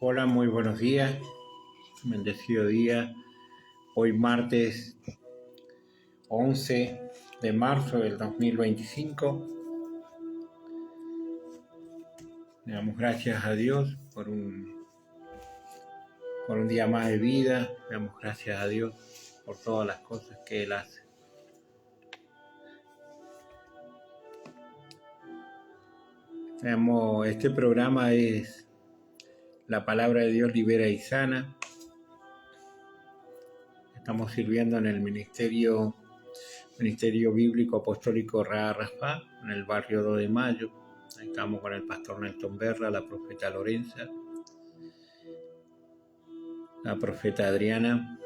Hola, muy buenos días, bendecido día. Hoy martes 11 de marzo del 2025. Le damos gracias a Dios por un día más de vida. Le damos gracias a Dios por todas las cosas que Él hace. Este programa es La Palabra de Dios libera y sana. Estamos sirviendo en el Ministerio Bíblico Apostólico Ra Rafá, en el barrio 2 de Mayo. Ahí estamos con el pastor Nelson Berra, la profeta Lorenza, la profeta Adriana,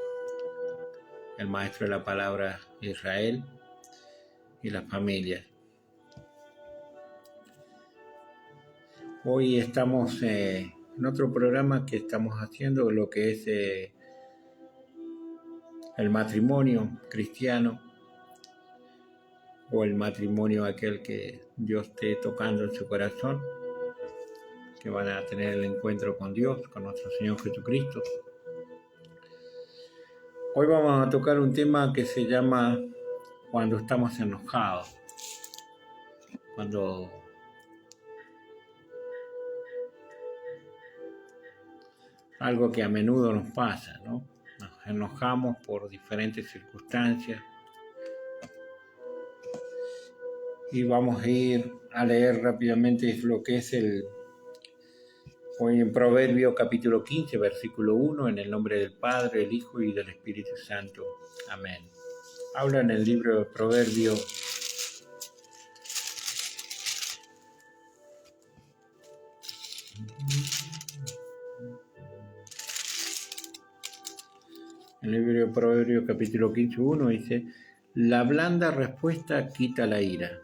el maestro de la palabra Israel y las familias. Hoy estamos en otro programa que estamos haciendo, lo que es el matrimonio cristiano, o el matrimonio aquel que Dios esté tocando en su corazón, que van a tener el encuentro con Dios, con nuestro Señor Jesucristo. Hoy vamos a tocar un tema que se llama cuando estamos enojados, cuando algo que a menudo nos pasa, ¿no? Nos enojamos por diferentes circunstancias. Y vamos a ir a leer rápidamente lo que es hoy en Proverbio capítulo 15, versículo 1, en el nombre del Padre, del Hijo y del Espíritu Santo. Amén. Habla en el libro de Proverbio. En el libro de Proverbio capítulo 15, 1 dice: la blanda respuesta quita la ira,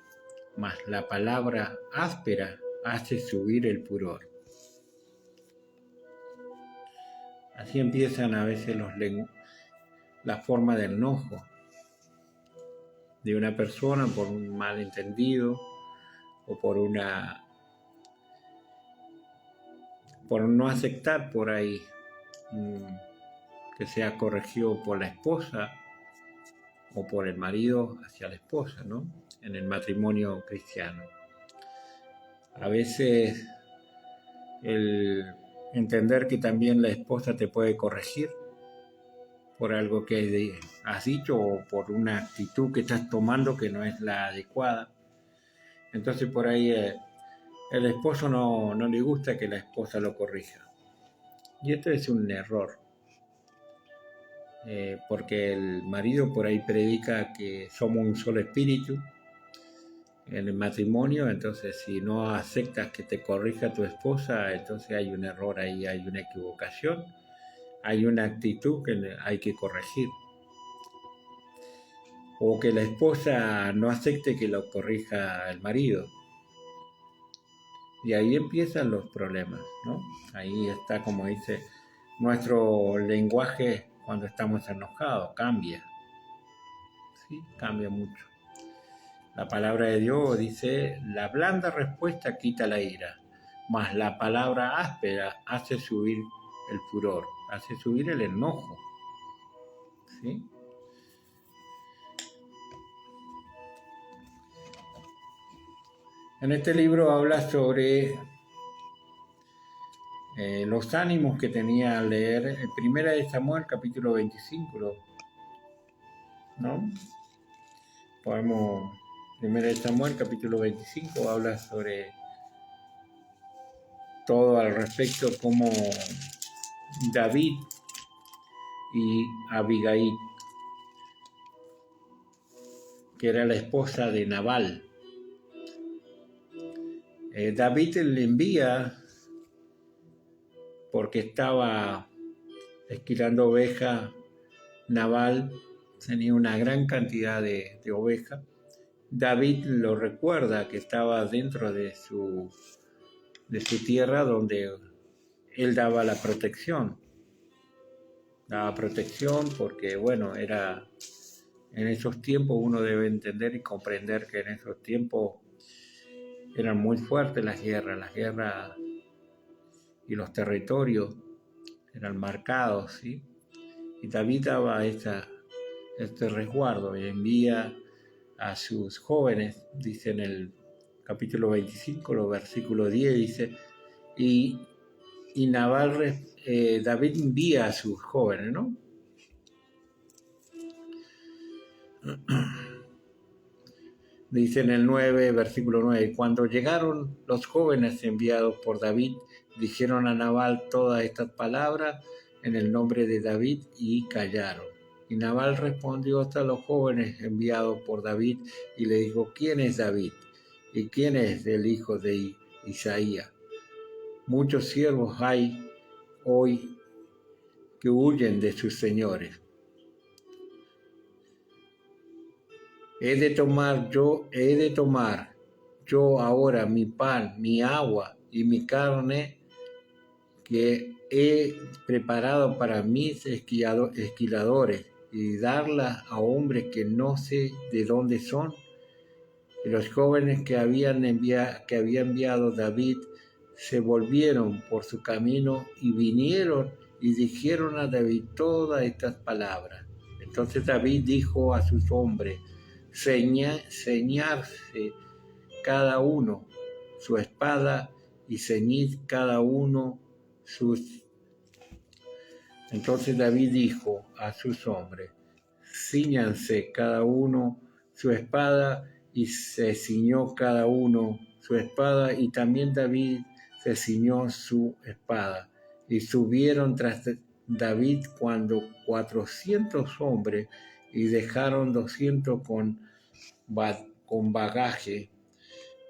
mas la palabra áspera hace subir el furor. Así empiezan a veces la forma del enojo de una persona por un malentendido o por no aceptar por ahí que sea corregido por la esposa o por el marido hacia la esposa, ¿no? En el matrimonio cristiano. A veces el entender que también la esposa te puede corregir por algo que has dicho o por una actitud que estás tomando que no es la adecuada. Entonces por ahí el esposo no le gusta que la esposa lo corrija. Y esto es un error. Porque el marido por ahí predica que somos un solo espíritu en el matrimonio. Entonces si no aceptas que te corrija tu esposa, entonces hay un error ahí, hay una equivocación, hay una actitud que hay que corregir. O que la esposa no acepte que lo corrija el marido. Y ahí empiezan los problemas, ¿no? Ahí está, como dice, nuestro lenguaje cuando estamos enojados, cambia. ¿Sí? Cambia mucho. La palabra de Dios dice: la blanda respuesta quita la ira, mas la palabra áspera hace subir el furor, hace subir el enojo. ¿Sí? En este libro habla sobre los ánimos que tenía al leer en Primera de Samuel, capítulo 25, ¿no? Primera de Samuel, capítulo 25, habla sobre todo al respecto, como David y Abigail, que era la esposa de Nabal. David le envía porque estaba esquilando ovejas. Nabal tenía una gran cantidad de ovejas. David lo recuerda que estaba dentro de su tierra donde él daba la protección. Daba protección porque, bueno, en esos tiempos uno debe entender y comprender que en esos tiempos eran muy fuertes las guerras y los territorios eran marcados, ¿sí? Y David daba este resguardo y envía a sus jóvenes, dice en el capítulo 25, los versículos 10, dice, y David envía a sus jóvenes, ¿no? Dice en el 9, versículo 9, cuando llegaron los jóvenes enviados por David, dijeron a Nabal todas estas palabras en el nombre de David y callaron. Y Nabal respondió hasta los jóvenes enviados por David y le dijo, ¿quién es David? ¿Y quién es el hijo de Isaías? Muchos siervos hay hoy que huyen de sus señores. He de tomar yo ahora mi pan, mi agua y mi carne que he preparado para mis esquiladores y darla a hombres que no sé de dónde son. Y los jóvenes que había enviado David se volvieron por su camino y vinieron y dijeron a David todas estas palabras. Entonces David dijo a sus hombres, ceñarse cada uno su espada y ceñid cada uno sus. Entonces David dijo a sus hombres, cíñanse cada uno su espada, y se ciñó cada uno su espada, y también David se ciñó su espada. Y subieron tras David 400 hombres, y dejaron 200 con bagaje.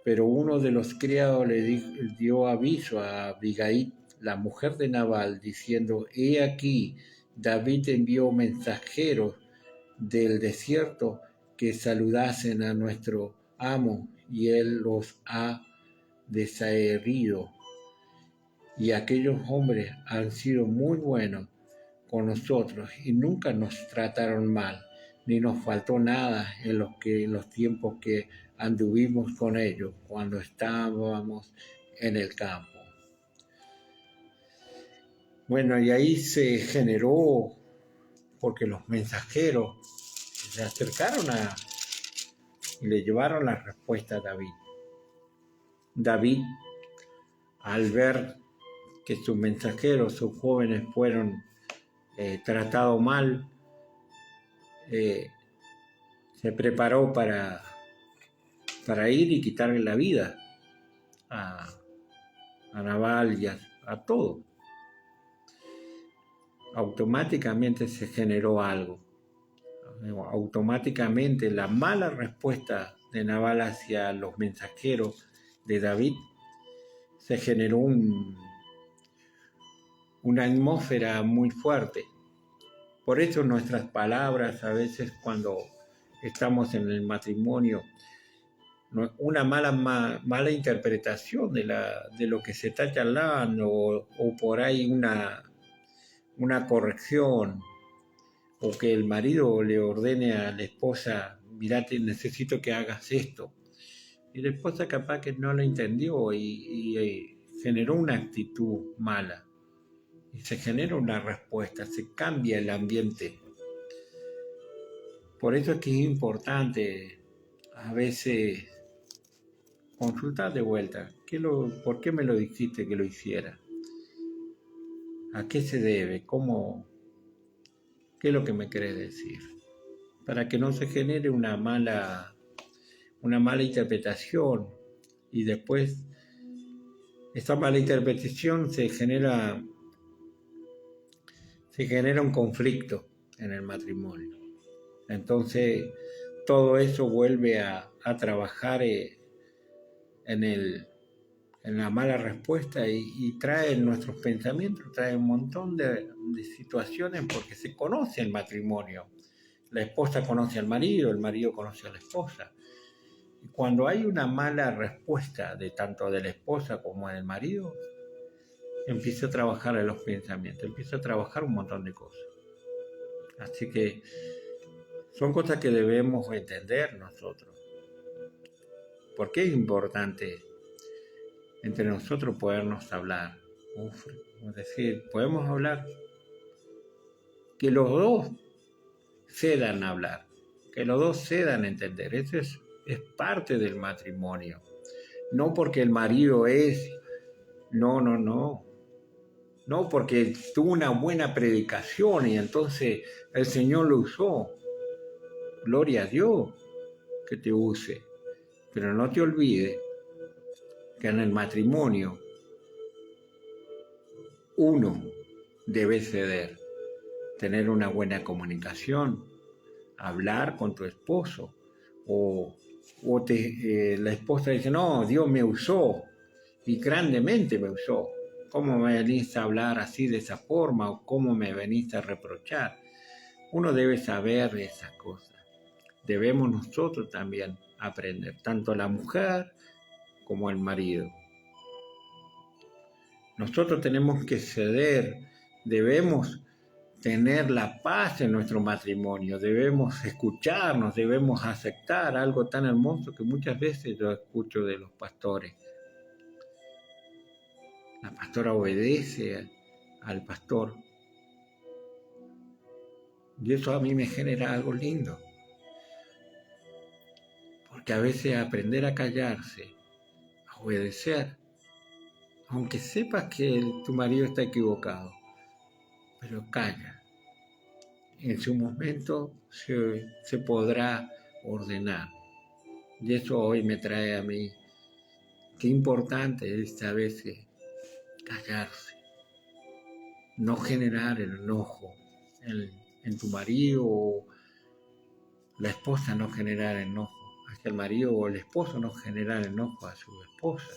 Pero uno de los criados le dio aviso a Abigail, la mujer de Nabal, diciendo, he aquí, David envió mensajeros del desierto que saludasen a nuestro amo, y él los ha desherido. Y aquellos hombres han sido muy buenos con nosotros y nunca nos trataron mal, ni nos faltó nada en los tiempos que anduvimos con ellos cuando estábamos en el campo. Bueno, y ahí se generó, porque los mensajeros se acercaron y le llevaron la respuesta a David. David, al ver que sus mensajeros, sus jóvenes fueron tratados mal, se preparó para ir y quitarle la vida a Nabal y a todo. Automáticamente se generó algo. Automáticamente la mala respuesta de Nabal hacia los mensajeros de David se generó una atmósfera muy fuerte. Por eso nuestras palabras a veces cuando estamos en el matrimonio, una mala interpretación de lo que se está charlando o por ahí una corrección, o que el marido le ordene a la esposa, mirá, necesito que hagas esto. Y la esposa capaz que no lo entendió y generó una actitud mala. Y se genera una respuesta, se cambia el ambiente. Por eso es que es importante a veces consultar de vuelta. ¿Por qué me lo dijiste que lo hiciera? ¿A qué se debe? ¿Qué es lo que me querés decir? Para que no se genere una mala interpretación y después esta mala interpretación se genera un conflicto en el matrimonio. Entonces todo eso vuelve a trabajar en la mala respuesta y trae en nuestros pensamientos, trae un montón de situaciones porque se conoce el matrimonio. La esposa conoce al marido, el marido conoce a la esposa. Y cuando hay una mala respuesta tanto de la esposa como del marido, empieza a trabajar en los pensamientos, empieza a trabajar un montón de cosas. Así que son cosas que debemos entender nosotros. ¿Por qué es importante entre nosotros podernos hablar? Es decir, podemos hablar que los dos cedan a hablar, que los dos cedan a entender. Eso es parte del matrimonio. No porque el marido no, porque tuvo una buena predicación y entonces el Señor lo usó. Gloria a Dios que te use. Pero no te olvides que en el matrimonio uno debe ceder, tener una buena comunicación, hablar con tu esposo, o la esposa dice, no, Dios me usó, y grandemente me usó. ¿Cómo me veniste a hablar así de esa forma? ¿O cómo me veniste a reprochar? Uno debe saber esas cosas. Debemos nosotros también aprender, tanto la mujer como el marido. Nosotros tenemos que ceder, debemos tener la paz en nuestro matrimonio, debemos escucharnos, debemos aceptar algo tan hermoso que muchas veces yo escucho de los pastores. La pastora obedece al pastor y eso a mí me genera algo lindo, porque a veces aprender a callarse, a obedecer, aunque sepas que tu marido está equivocado, pero calla. En su momento se podrá ordenar. Y eso hoy me trae a mí, qué importante es a veces callarse, no generar el enojo en tu marido, o la esposa no generar enojo hacia el marido, o el esposo no generar enojo a su esposa.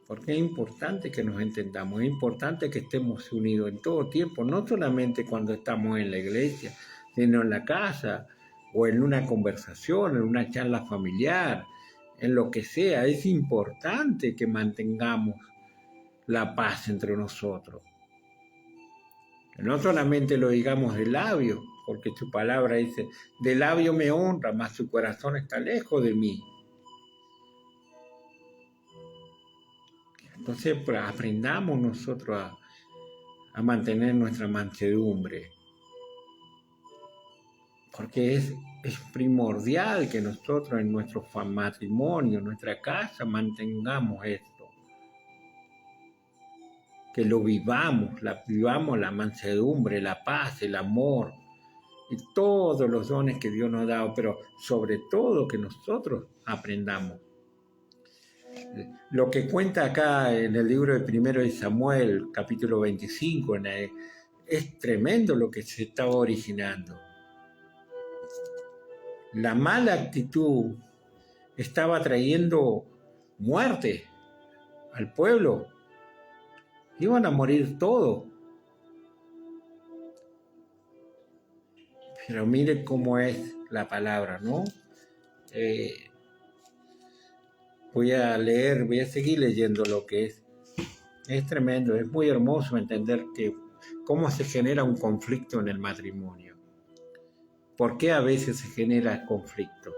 Porque es importante que nos entendamos, es importante que estemos unidos en todo tiempo, no solamente cuando estamos en la iglesia, sino en la casa, o en una conversación, en una charla familiar, en lo que sea. Es importante que mantengamos la paz entre nosotros. Que no solamente lo digamos de labio, porque su palabra dice, de labio me honra, mas su corazón está lejos de mí. Entonces aprendamos nosotros a mantener nuestra mansedumbre, porque es primordial que nosotros en nuestro matrimonio, en nuestra casa, mantengamos esto, que lo vivamos la mansedumbre, la paz, el amor y todos los dones que Dios nos ha dado, pero sobre todo que nosotros aprendamos. Lo que cuenta acá en el libro de 1 de Samuel, capítulo 25, es tremendo lo que se estaba originando. La mala actitud estaba trayendo muerte al pueblo. Iban a morir todos. Pero mire cómo es la palabra, ¿no? Voy a seguir leyendo lo que es. Es tremendo, es muy hermoso entender cómo se genera un conflicto en el matrimonio. ¿Por qué a veces se genera conflicto?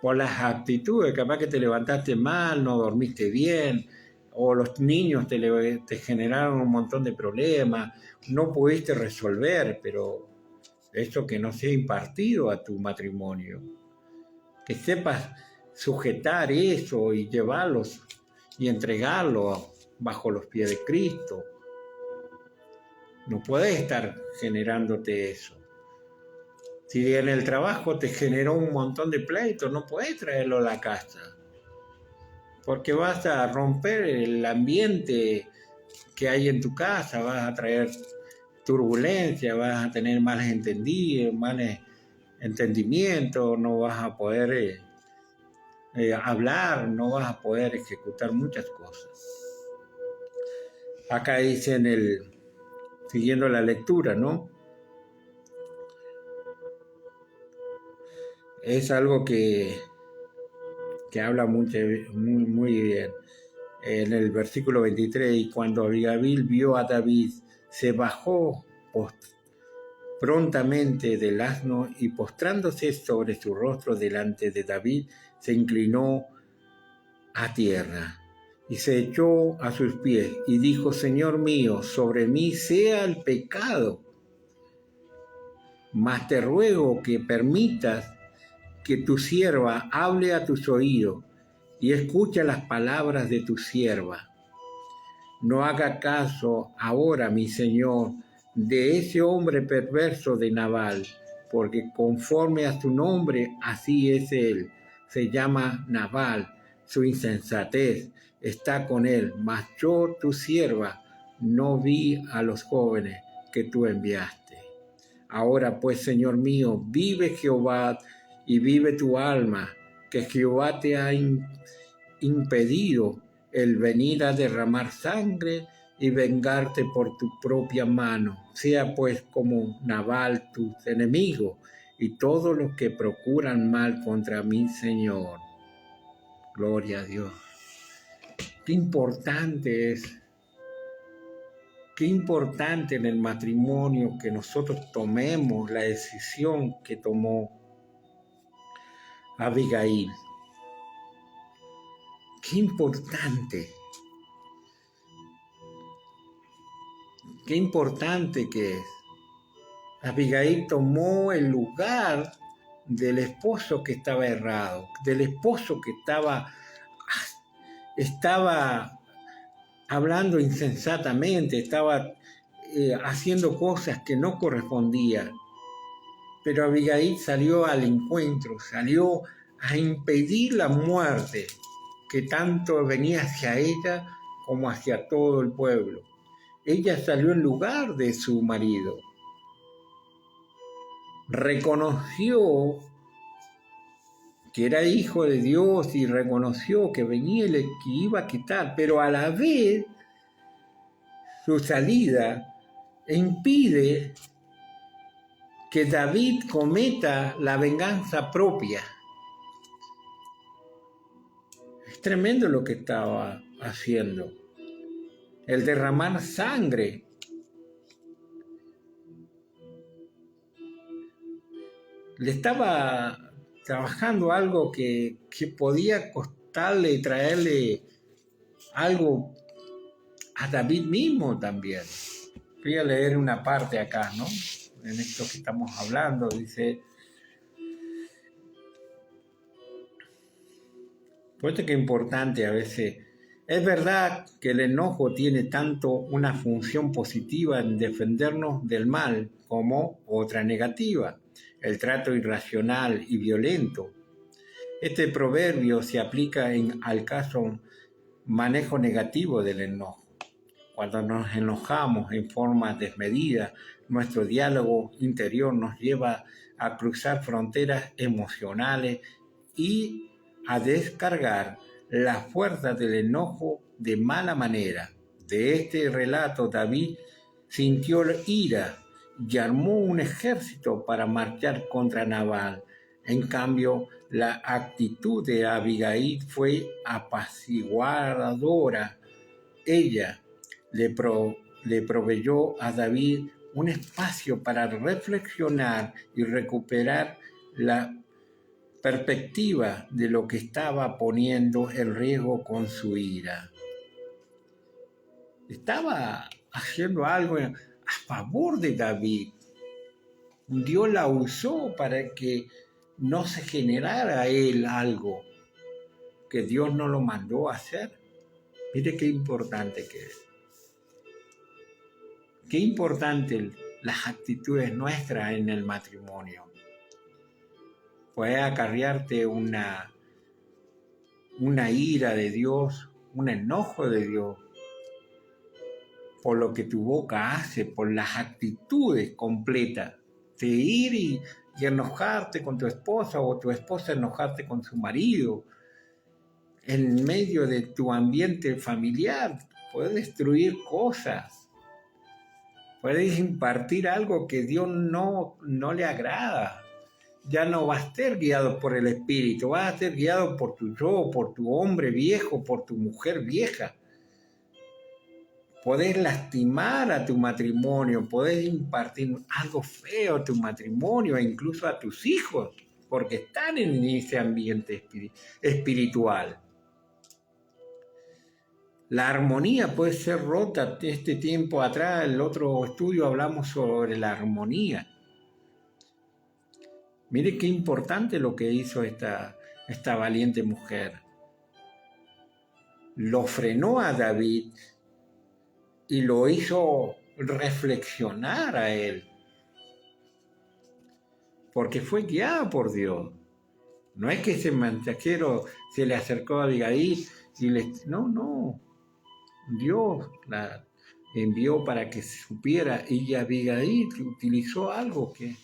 Por las actitudes, capaz que te levantaste mal, no dormiste bien, o los niños te generaron un montón de problemas, no pudiste resolver, pero eso que no sea impartido a tu matrimonio. Que sepas sujetar eso y llevarlos y entregarlo bajo los pies de Cristo. No puedes estar generándote eso. Si en el trabajo te generó un montón de pleitos, no puedes traerlo a la casa, porque vas a romper el ambiente que hay en tu casa, vas a traer turbulencia, vas a tener malos entendimientos, no vas a poder hablar, no vas a poder ejecutar muchas cosas. Acá dice siguiendo la lectura, ¿no? Es algo que habla muy bien. En el versículo 23, y cuando Abigail vio a David, se bajó prontamente del asno y postrándose sobre su rostro delante de David, se inclinó a tierra y se echó a sus pies y dijo: Señor mío, sobre mí sea el pecado, mas te ruego que permitas que tu sierva hable a tus oídos y escucha las palabras de tu sierva. No haga caso ahora, mi señor, de ese hombre perverso de Nabal, porque conforme a su nombre, así es él. Se llama Nabal, su insensatez está con él, mas yo, tu sierva, no vi a los jóvenes que tú enviaste. Ahora pues, Señor mío, vive Jehová y vive tu alma, que Jehová te ha impedido el venir a derramar sangre y vengarte por tu propia mano. Sea pues como Nabal tus enemigos y todos los que procuran mal contra mi Señor. Gloria a Dios. Qué importante en el matrimonio que nosotros tomemos la decisión que tomó Abigail. Qué importante que es. Abigail tomó el lugar del esposo que estaba errado, del esposo que estaba hablando insensatamente, estaba haciendo cosas que no correspondían. Pero Abigail salió al encuentro, salió a impedir la muerte que tanto venía hacia ella como hacia todo el pueblo. Ella salió en lugar de su marido. Reconoció que era hijo de Dios y reconoció que venía el que iba a quitar, pero a la vez su salida impide que David cometa la venganza propia. Es tremendo lo que estaba haciendo. El derramar sangre. Le estaba trabajando algo que podía costarle y traerle algo a David mismo también. Voy a leer una parte acá, ¿no? En esto que estamos hablando, dice: pues que es importante a veces. Es verdad que el enojo tiene tanto una función positiva en defendernos del mal como otra negativa, el trato irracional y violento. Este proverbio se aplica al caso manejo negativo del enojo. Cuando nos enojamos en forma desmedida, nuestro diálogo interior nos lleva a cruzar fronteras emocionales y a descargar la fuerza del enojo de mala manera. De este relato, David sintió ira y armó un ejército para marchar contra Nabal. En cambio, la actitud de Abigail fue apaciguadora. Ella le proveyó a David un espacio para reflexionar y recuperar la perspectiva de lo que estaba poniendo en riesgo con su ira. Estaba haciendo algo a favor de David. Dios la usó para que no se generara a él algo que Dios no lo mandó a hacer. Mire qué importante que es. Qué importante las actitudes nuestras en el matrimonio. Puede acarrearte una ira de Dios, un enojo de Dios, por lo que tu boca hace, por las actitudes completas de ir y enojarte con tu esposa o tu esposa enojarte con su marido. En medio de tu ambiente familiar puedes destruir cosas, puedes impartir algo que Dios no le agrada. Ya no vas a ser guiado por el Espíritu, vas a ser guiado por tu yo, por tu hombre viejo, por tu mujer vieja. Podés lastimar a tu matrimonio, podés impartir algo feo a tu matrimonio e incluso a tus hijos, porque están en ese ambiente espiritual. La armonía puede ser rota. Este tiempo atrás, el otro estudio, hablamos sobre la armonía. Mire qué importante lo que hizo esta valiente mujer. Lo frenó a David y lo hizo reflexionar a él, porque fue guiada por Dios. No es que ese mensajero se le acercó a Abigail y no. Dios la envió para que supiera, y Abigail utilizó algo que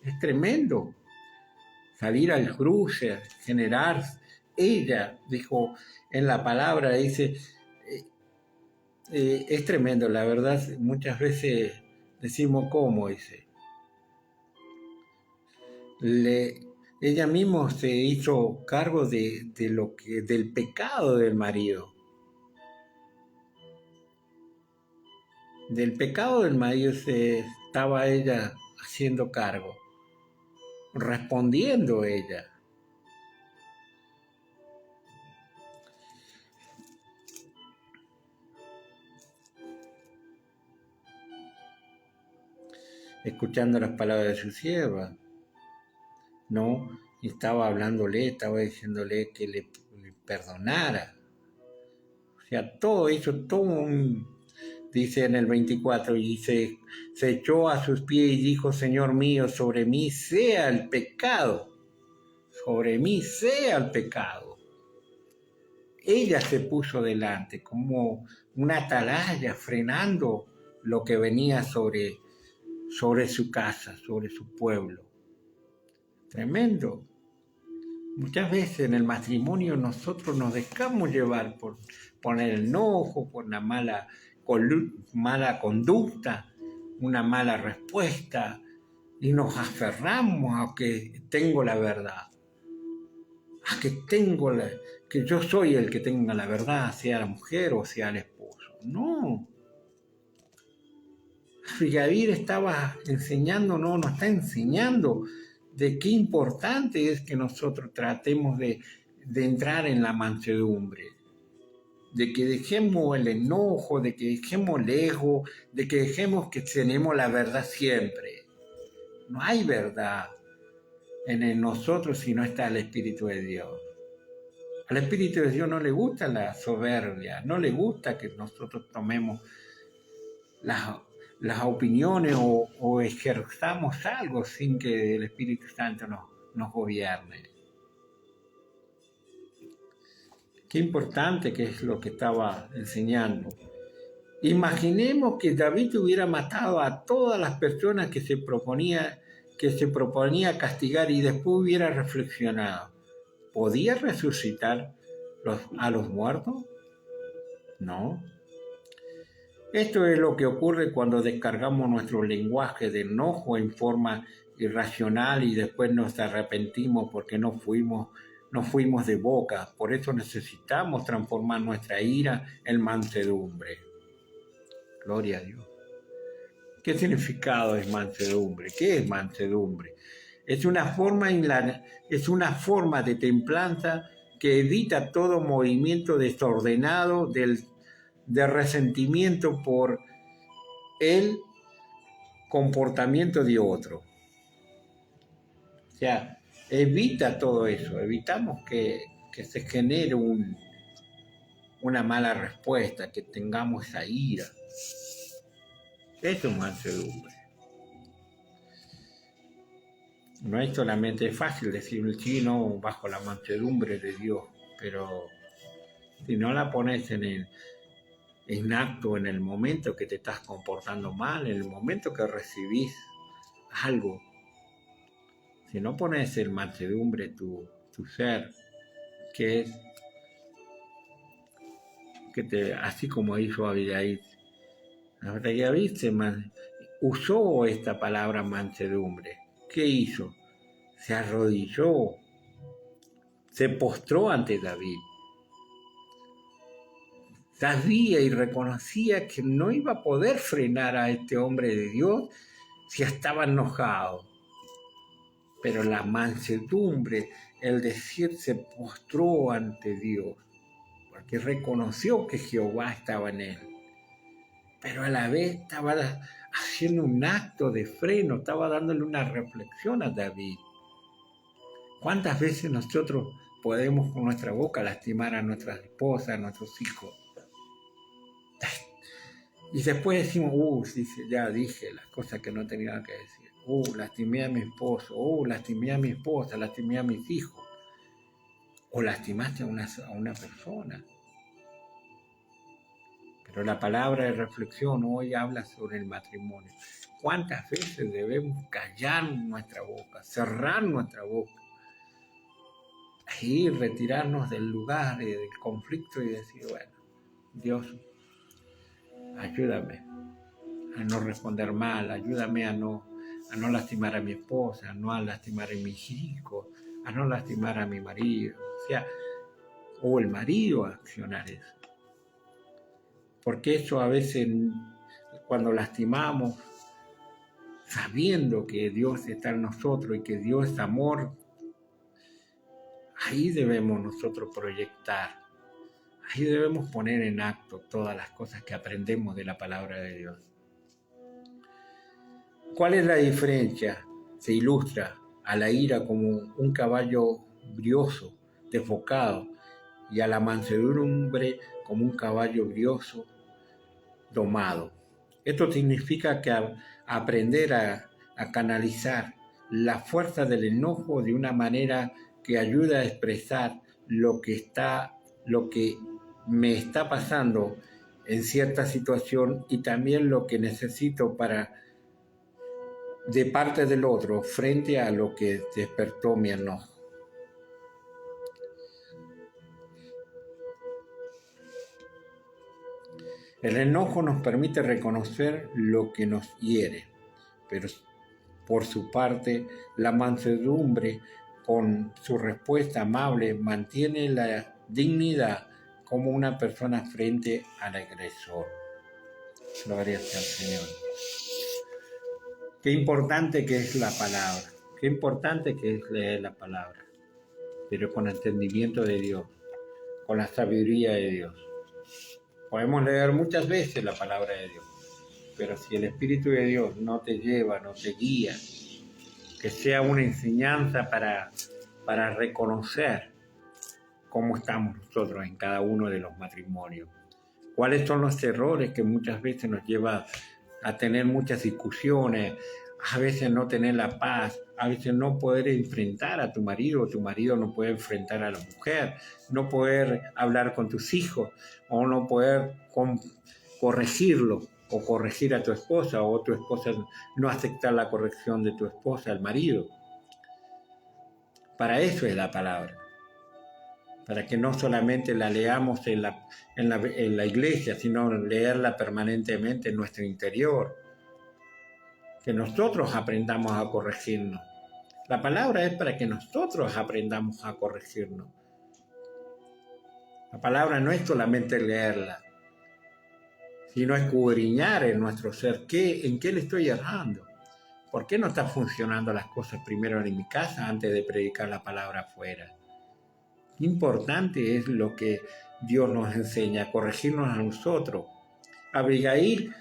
es tremendo. Salir al cruce, generar. Ella dijo, en la palabra dice, es tremendo, la verdad, muchas veces decimos cómo, dice. Ella misma se hizo cargo del pecado del marido. Del pecado del marido se estaba ella haciendo cargo, respondiendo ella. Escuchando las palabras de su sierva, ¿no? Y estaba hablándole, estaba diciéndole que le perdonara. O sea, todo eso, dice en el 24, y se echó a sus pies y dijo, Señor mío, sobre mí sea el pecado, sobre mí sea el pecado. Ella se puso delante como una atalaya, frenando lo que venía sobre su casa, sobre su pueblo. Tremendo. Muchas veces en el matrimonio nosotros nos dejamos llevar por poner el enojo, por una mala conducta, una mala respuesta, y nos aferramos a que tengo la verdad, a que yo soy el que tenga la verdad, sea la mujer o sea el esposo. No. Abigail estaba enseñándonos, nos está enseñando de qué importante es que nosotros tratemos de entrar en la mansedumbre, de que dejemos el enojo, de que dejemos el ego, de que dejemos que tenemos la verdad siempre. No hay verdad en nosotros si no está el Espíritu de Dios. Al Espíritu de Dios no le gusta la soberbia, no le gusta que nosotros tomemos las opiniones o ejerzamos algo sin que el Espíritu Santo nos gobierne. Qué importante que es lo que estaba enseñando. Imaginemos que David hubiera matado a todas las personas que se proponía castigar y después hubiera reflexionado. ¿Podía resucitar a los muertos? No. Esto es lo que ocurre cuando descargamos nuestro lenguaje de enojo en forma irracional y después nos arrepentimos porque no fuimos de boca. Por eso necesitamos transformar nuestra ira en mansedumbre. Gloria a Dios. ¿Qué significado es mansedumbre? ¿Qué es mansedumbre? Es una forma de templanza que evita todo movimiento desordenado de resentimiento por el comportamiento de otro. O sea, evita todo eso, evitamos que se genere una mala respuesta, que tengamos esa ira. Eso es mansedumbre. No es solamente fácil decir sí, no, bajo la mansedumbre de Dios, pero si no la pones en acto, en el momento que te estás comportando mal, en el momento que recibís algo, si no pones en mansedumbre tu ser, que es así como hizo Abigail. Abigail usó esta palabra mansedumbre. ¿Qué hizo? Se arrodilló, se postró ante David. Sabía y reconocía que no iba a poder frenar a este hombre de Dios si estaba enojado. Pero la mansedumbre, el decir, se postró ante Dios. que reconoció que Jehová estaba en él, pero a la vez estaba haciendo un acto de freno, estaba dándole una reflexión a David. ¿Cuántas veces nosotros podemos con nuestra boca lastimar a nuestras esposas, a nuestros hijos? Y después decimos, ya dije las cosas que no tenía que decir. Lastimé a mi esposo, lastimé a mi esposa, lastimé a mis hijos. O lastimaste a una persona. Pero la palabra de reflexión hoy habla sobre el matrimonio. ¿Cuántas veces debemos callar nuestra boca, cerrar nuestra boca? Y retirarnos del lugar y del conflicto y decir, bueno, Dios, ayúdame a no responder mal, ayúdame a no lastimar a mi esposa, a no lastimar a mis hijos, a no lastimar a mi marido, o el marido a accionar eso. Porque eso a veces, cuando lastimamos, sabiendo que Dios está en nosotros y que Dios es amor, ahí debemos nosotros proyectar. Ahí debemos poner en acto todas las cosas que aprendemos de la palabra de Dios. ¿Cuál es la diferencia? Se ilustra a la ira como un caballo brioso, desbocado, y a la mansedumbre como un caballo brioso, domado. Esto significa que aprender a canalizar la fuerza del enojo de una manera que ayuda a expresar lo que me está pasando en cierta situación y también lo que necesito de parte del otro frente a lo que despertó mi enojo. El enojo nos permite reconocer lo que nos hiere, pero por su parte, la mansedumbre, con su respuesta amable, mantiene la dignidad como una persona frente al agresor. Gloria sea al Señor. Qué importante que es la palabra, qué importante que es leer la palabra, pero con entendimiento de Dios, con la sabiduría de Dios. Podemos leer muchas veces la palabra de Dios, pero si el Espíritu de Dios no te lleva, no te guía, que sea una enseñanza para reconocer cómo estamos nosotros en cada uno de los matrimonios. ¿Cuáles son los errores que muchas veces nos llevan a tener muchas discusiones, a veces no tener la paz, a veces no poder enfrentar a tu marido no puede enfrentar a la mujer, no poder hablar con tus hijos, o no poder corregirlo, o corregir a tu esposa, o tu esposa no aceptar la corrección de tu esposa al marido? Para eso es la palabra, para que no solamente la leamos en la iglesia, sino leerla permanentemente en nuestro interior, que nosotros aprendamos a corregirnos. La palabra es para que nosotros aprendamos a corregirnos. La palabra no es solamente leerla, sino escudriñar en nuestro ser en qué le estoy errando. ¿Por qué no están funcionando las cosas primero en mi casa antes de predicar la palabra afuera? Qué importante es lo que Dios nos enseña, corregirnos a nosotros. Abigail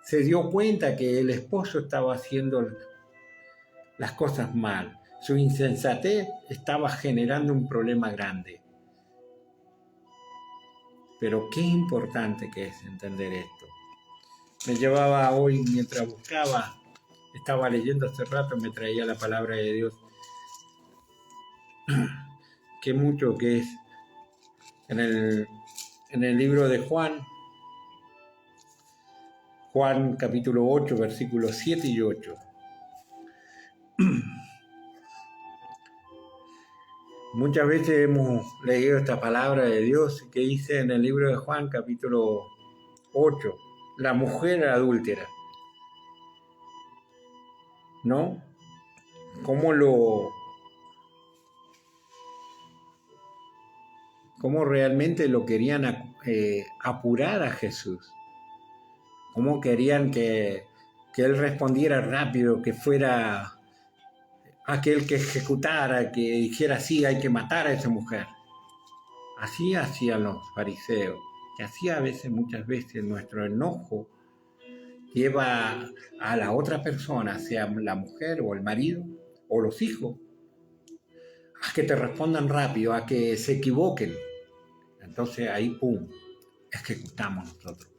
se dio cuenta que el esposo estaba haciendo las cosas mal. Su insensatez estaba generando un problema grande. Pero qué importante que es entender esto. Me llevaba hoy, mientras estaba leyendo hace rato, me traía la palabra de Dios. Qué mucho que es en el libro de Juan capítulo 8, versículos 7 y 8. Muchas veces hemos leído esta palabra de Dios que dice en el libro de Juan capítulo 8, la mujer adúltera, ¿no? Cómo realmente lo querían apurar a Jesús. Cómo querían que Él respondiera rápido, que fuera aquel que ejecutara, que dijera sí, hay que matar a esa mujer. Así hacían los fariseos, que hacía muchas veces nuestro enojo lleva a la otra persona, sea la mujer o el marido o los hijos, a que te respondan rápido, a que se equivoquen. Entonces ahí, pum, ejecutamos nosotros.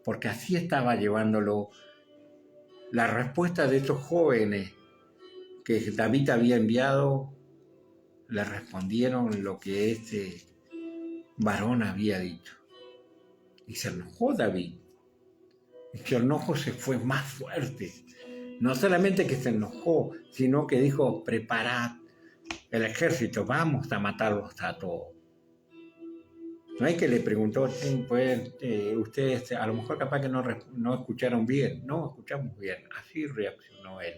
Porque así estaba llevándolo la respuesta de estos jóvenes que David había enviado. Le respondieron lo que este varón había dicho. Y se enojó David. Y su enojo se fue más fuerte. No solamente que se enojó, sino que dijo, preparad el ejército, vamos a matarlos a todos. No hay que le preguntó, pues, ustedes a lo mejor capaz que no escucharon bien. No, escuchamos bien. Así reaccionó él.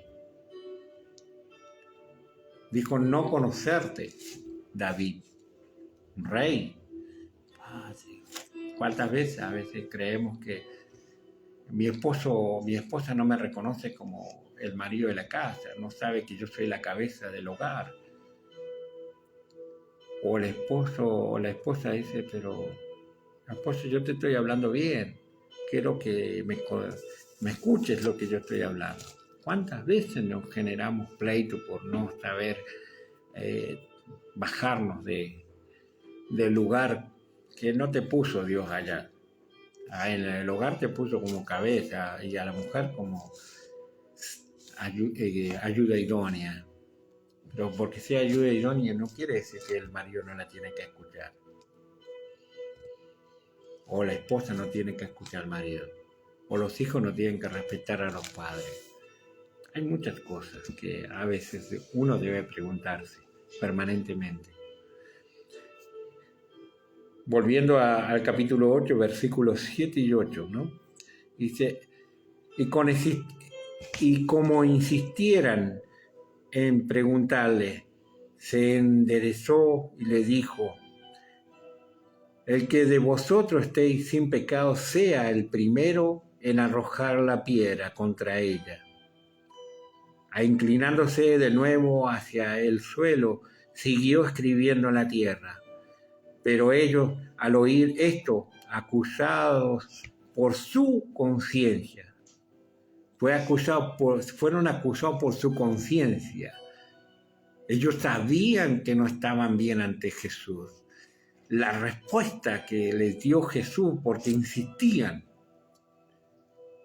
Dijo, no conocerte, David, rey. Sí. ¿Cuántas veces? A veces creemos que mi esposa no me reconoce como el marido de la casa, no sabe que yo soy la cabeza del hogar. O el esposo o la esposa dice, pero esposo, yo te estoy hablando bien, quiero que me escuches lo que yo estoy hablando. ¿Cuántas veces nos generamos pleito por no saber bajarnos del lugar que no te puso Dios allá? En el hogar te puso como cabeza y a la mujer como ayuda idónea. Pero porque sea ayuda idónea no quiere decir que el marido no la tiene que escuchar. O la esposa no tiene que escuchar al marido. O los hijos no tienen que respetar a los padres. Hay muchas cosas que a veces uno debe preguntarse permanentemente. Volviendo al capítulo 8, versículos 7 y 8, ¿no? Dice, y como insistieran en preguntarle, se enderezó y le dijo, el que de vosotros estéis sin pecado sea el primero en arrojar la piedra contra ella. A inclinándose de nuevo hacia el suelo, siguió escribiendo en la tierra. Pero ellos, al oír esto, acusados por su conciencia, fueron acusados por su conciencia. Ellos sabían que no estaban bien ante Jesús. La respuesta que les dio Jesús, porque insistían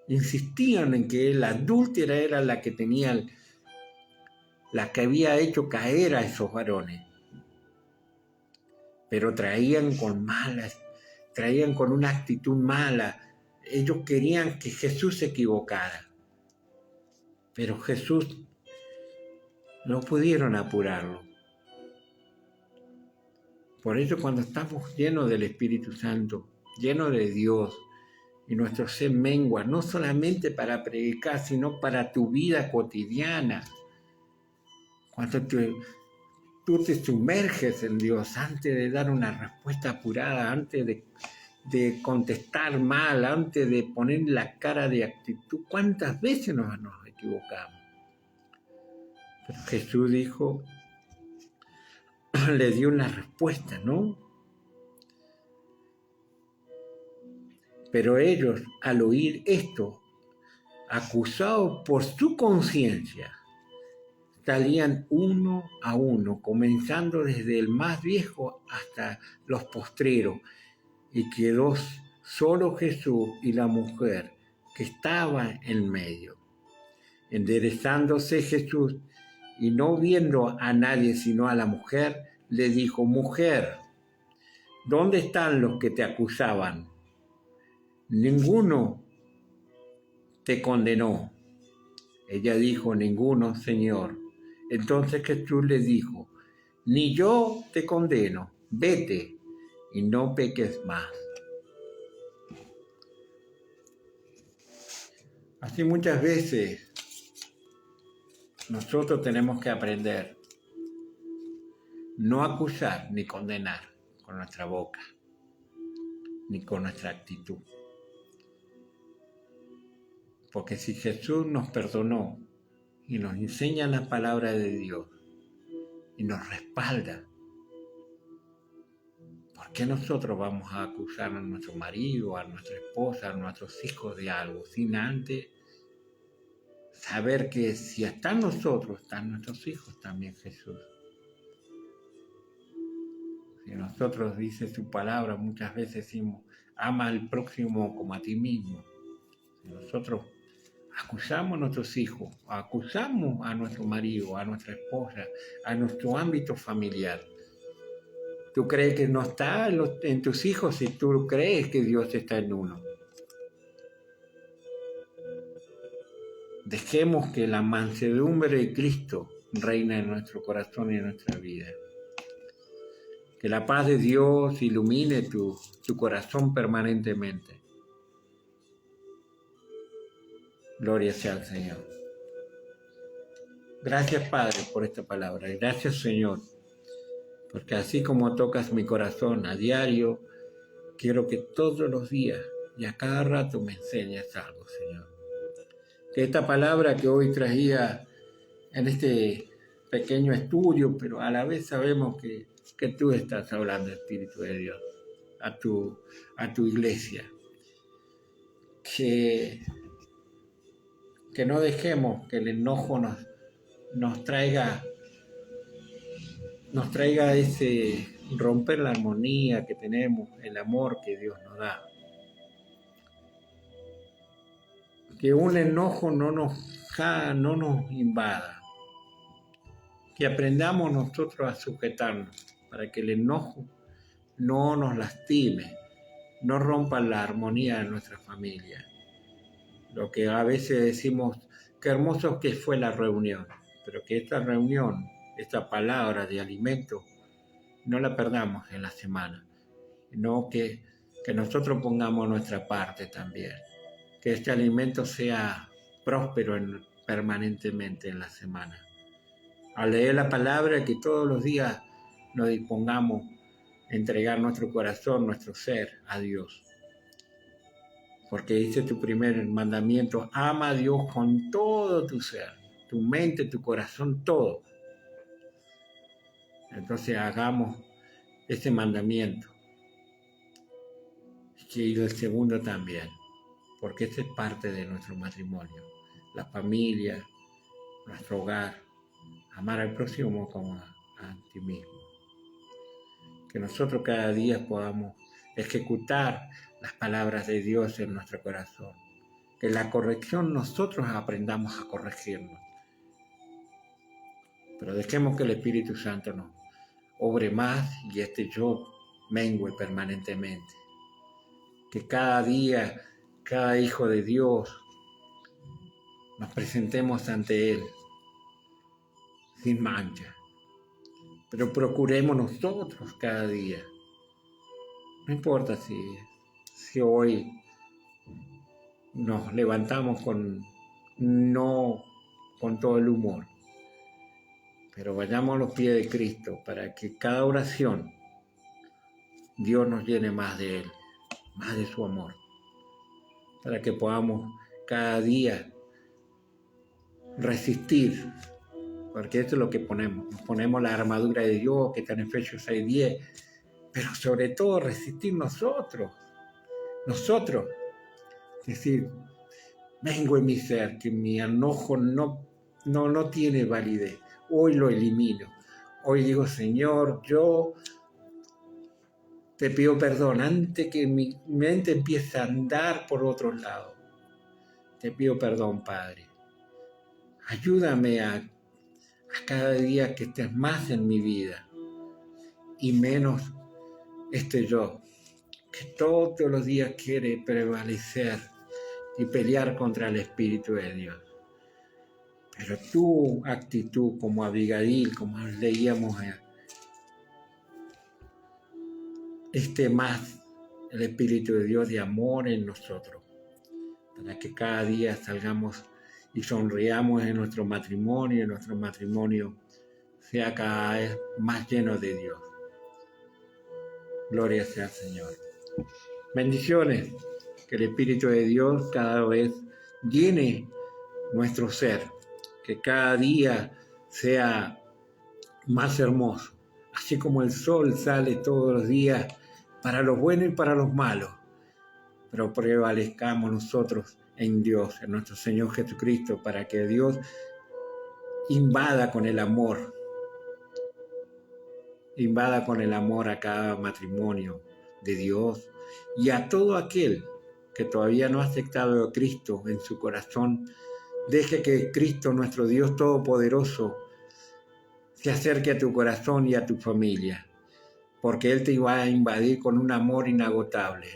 en que la adúltera era la que había hecho caer a esos varones. Pero traían con una actitud mala. Ellos querían que Jesús se equivocara. Pero Jesús no pudieron apurarlo. Por eso cuando estamos llenos del Espíritu Santo, llenos de Dios, y nuestro ser mengua, no solamente para predicar, sino para tu vida cotidiana. Cuando tú te sumerges en Dios antes de dar una respuesta apurada, antes de contestar mal, antes de poner la cara de actitud, ¿cuántas veces nos equivocamos? Pero Jesús dijo, le dio una respuesta, ¿no? Pero ellos, al oír esto, acusados por su conciencia, salían uno a uno, comenzando desde el más viejo hasta los postreros, y quedó solo Jesús y la mujer que estaba en medio. Enderezándose Jesús y no viendo a nadie sino a la mujer, le dijo, mujer, ¿dónde están los que te acusaban? Ninguno te condenó. Ella dijo, ninguno, Señor. Entonces Jesús le dijo, ni yo te condeno, vete y no peques más. Así muchas veces nosotros tenemos que aprender no acusar ni condenar con nuestra boca, ni con nuestra actitud. Porque si Jesús nos perdonó y nos enseña la palabra de Dios y nos respalda, ¿por qué nosotros vamos a acusar a nuestro marido, a nuestra esposa, a nuestros hijos de algo, sin antes saber que si están nosotros, están nuestros hijos también, Jesús? Si nosotros, dice su palabra, muchas veces decimos, ama al próximo como a ti mismo. Si nosotros acusamos a nuestros hijos, acusamos a nuestro marido, a nuestra esposa, a nuestro ámbito familiar, ¿tú crees que no está en tus hijos si tú crees que Dios está en uno? Dejemos que la mansedumbre de Cristo reine en nuestro corazón y en nuestra vida. Que la paz de Dios ilumine tu corazón permanentemente. Gloria sea al Señor. Gracias, Padre, por esta palabra. Gracias, Señor, porque así como tocas mi corazón a diario, quiero que todos los días y a cada rato me enseñes algo, Señor. Que esta palabra que hoy traía en este pequeño estudio, pero a la vez sabemos que tú estás hablando, Espíritu de Dios, a tu iglesia. Que no dejemos que el enojo nos traiga ese romper la armonía que tenemos, el amor que Dios nos da. Que un enojo no nos invada. Que aprendamos nosotros a sujetarnos para que el enojo no nos lastime, no rompa la armonía de nuestra familia. Lo que a veces decimos, qué hermoso que fue la reunión, pero que esta reunión, esta palabra de alimento, no la perdamos en la semana, no que nosotros pongamos nuestra parte también, que este alimento sea próspero permanentemente en la semana. Al leer la palabra, que todos los días nos dispongamos a entregar nuestro corazón, nuestro ser a Dios. Porque dice tu primer mandamiento, ama a Dios con todo tu ser, tu mente, tu corazón, todo. Entonces hagamos ese mandamiento. Y el segundo también, porque ese es parte de nuestro matrimonio. La familia, nuestro hogar, amar al próximo como a ti mismo. Que nosotros cada día podamos ejecutar las palabras de Dios en nuestro corazón. Que la corrección nosotros aprendamos a corregirnos. Pero dejemos que el Espíritu Santo nos obre más y yo mengue permanentemente. Que cada día, cada hijo de Dios, nos presentemos ante Él sin mancha. Pero procuremos nosotros cada día. No importa si hoy nos levantamos no con todo el humor, pero vayamos a los pies de Cristo para que cada oración Dios nos llene más de Él, más de su amor, para que podamos cada día resistir, porque esto es lo que ponemos. Nos ponemos la armadura de Dios que está en Efesios 6:10, pero sobre todo resistir nosotros. Es decir, vengo en mi ser, que mi enojo no tiene validez. Hoy lo elimino. Hoy digo, Señor, yo te pido perdón antes que mi mente empiece a andar por otros lados. Te pido perdón, Padre. Ayúdame a cada día que estés más en mi vida y menos yo, que todos los días quiere prevalecer y pelear contra el Espíritu de Dios. Pero tu actitud como Abigail, como leíamos, más el Espíritu de Dios de amor en nosotros, para que cada día salgamos y sonriamos en nuestro matrimonio sea cada vez más lleno de Dios. Gloria sea al Señor. Bendiciones, que el Espíritu de Dios cada vez llene nuestro ser, que cada día sea más hermoso. Así como el sol sale todos los días para los buenos y para los malos, pero prevalezcamos nosotros en Dios, en nuestro Señor Jesucristo, para que Dios invada con el amor a cada matrimonio de Dios y a todo aquel que todavía no ha aceptado a Cristo en su corazón. Deje que Cristo, nuestro Dios Todopoderoso, se acerque a tu corazón y a tu familia, porque Él te va a invadir con un amor inagotable,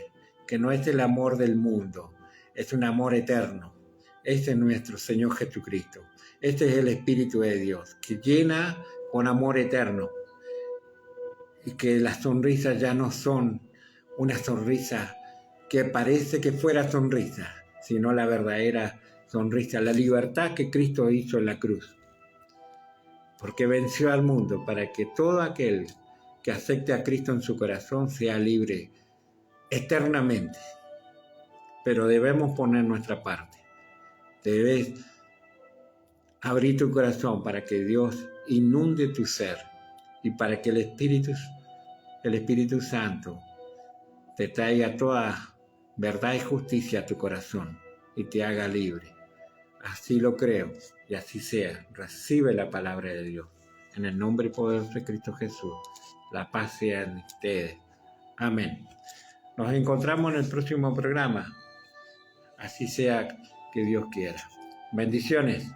que no es el amor del mundo, es un amor eterno. Este es nuestro Señor Jesucristo. Este es el Espíritu de Dios, que llena con amor eterno, y que las sonrisas ya no son una sonrisa que parece que fuera sonrisa, sino la verdadera sonrisa, la libertad que Cristo hizo en la cruz, porque venció al mundo para que todo aquel que acepte a Cristo en su corazón sea libre eternamente. Pero debemos poner nuestra parte. Debes abrir tu corazón para que Dios inunde tu ser y para que el Espíritu Santo te traiga toda verdad y justicia a tu corazón y te haga libre. Así lo creo y así sea. Recibe la palabra de Dios. En el nombre poderoso de Cristo Jesús, la paz sea en ustedes. Amén. Nos encontramos en el próximo programa. Así sea que Dios quiera. Bendiciones.